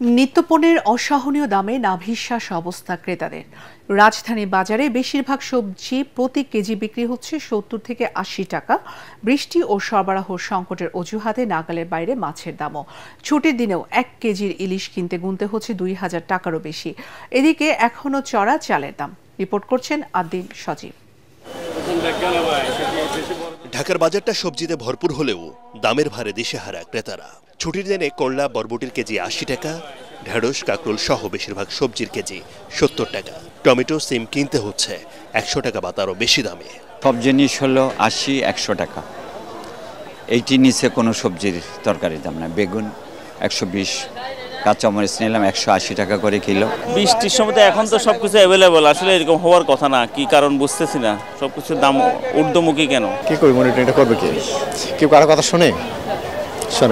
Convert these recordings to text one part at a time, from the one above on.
নিত্যপণ্যের অসহনীয় দামে নাভিশ্বাস অবস্থা ক্রেতাদের। রাজধানী বাজারে বেশিরভাগ সবজি প্রতি কেজি বিক্রি হচ্ছে ৭০ থেকে ৮০ টাকা। বৃষ্টি ও সরবরাহ সংকটের অজুহাতে নাগালের বাইরে মাছের দামও। ছুটির দিনেও ১ কেজির ইলিশ কিনতে গুনতে হচ্ছে ২,০০০ টাকারও বেশি। এদিকে এখনও চড়া চালের দাম। রিপোর্ট করছেন আদ্দিন সজীব। ঢাকার বাজারটা সবজিতে ভরপুর হলেও দামের ভারে দিশেহারা ক্রেতারা। ছুটির দিনে করলা বরবটির কেজি ৮০ টাকা, ঢেঁড়স কাঁকরোল সহ বেশিরভাগ সবজির কেজি ৭০ টাকা। টমেটো সিম কিনতে হচ্ছে ১০০ টাকা বা তারও বেশি দামে। সব জিনিস হলো ৮০-১০০ টাকা, এইটি নিচে কোনো সবজির তরকারির দাম না। বেগুন ১২০, কাঁচামরিচ নিলাম ১৮০ টাকা করে কিলো। বৃষ্টির সময় তো এখন তো সবকিছু অ্যাভেলেবল, আসলে এরকম হওয়ার কথা না, কি কারণ বুঝতেছি না, সবকিছুর দাম ঊর্ধ্বমুখী কেন? কি করি, মনিটরিংটা করবে কি? কেউ কারো কথা শোনে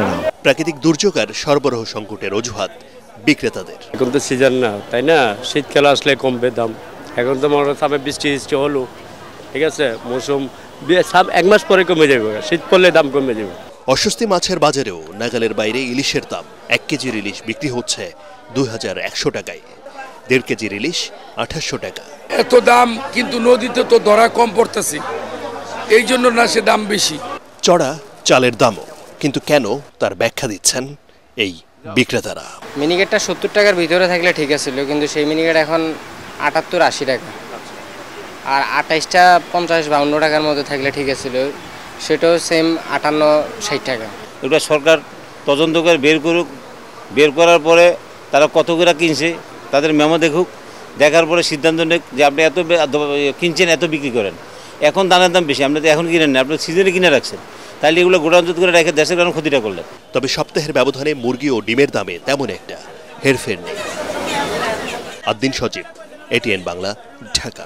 না। প্রাকৃতিক দুর্যোগ আর সরবরাহ সংকটের অজুহাত বিক্রেতাদের। এখন তো সিজন না, তাই না? শীতকাল আসলে কমবে দাম। এখন তো মনে হচ্ছে বৃষ্টি হলো, ঠিক আছে, মৌসুম ১ মাস পরে কমে যাবে, শীত পড়লে দাম কমে যাবে। অস্বস্তি মাছের বাজারেও নাগালের বাইরে ইলিশের দাম। ১ কেজির ইলিশ বিক্রি হচ্ছে ২,১০০ টাকায়, ১.৫ কেজির ইলিশ ২৮০০ টাকা। এত দাম, কিন্তু নদীতে তো ধরা কম পড়তেছে, এই জন্য না সে দাম বেশি। চড়া চালের দামও, কিন্তু কেন তার ব্যাখ্যা দিচ্ছেন এই বিক্রেতারা। মিনিকেটটা ৭০ টাকার ভিতরে থাকলে ঠিক আছিল, কিন্তু সেই মিনিকেট এখন ৭৮-৮০ টাকা, আর ২৮টা ৫০-৫২ টাকার মধ্যে থাকলে ঠিক আছিল, সেটাও সেম ৫৮-৬০ টাকা। এটা সরকার তদন্ত করে বের করুক, বের করার পরে তারা কত করে কিনছে তাদের মেমো দেখুক, দেখার পরে সিদ্ধান্ত নেক যে আপনি এত কিনছেন, এত বিক্রি করেন। এখন দানের দাম বেশি, আপনি তো এখন কিনেন না, আপনি সিজনে কিনে রাখছেন, তাহলে এগুলো গোডাউন করে রেখে দেশের কারণ ক্ষতিটা করলেন। তবে সপ্তাহের ব্যবধানে মুরগি ও ডিমের দামে তেমন একটা হেরফের নেই। আদ্দিন সজীব, ATN বাংলা, ঢাকা।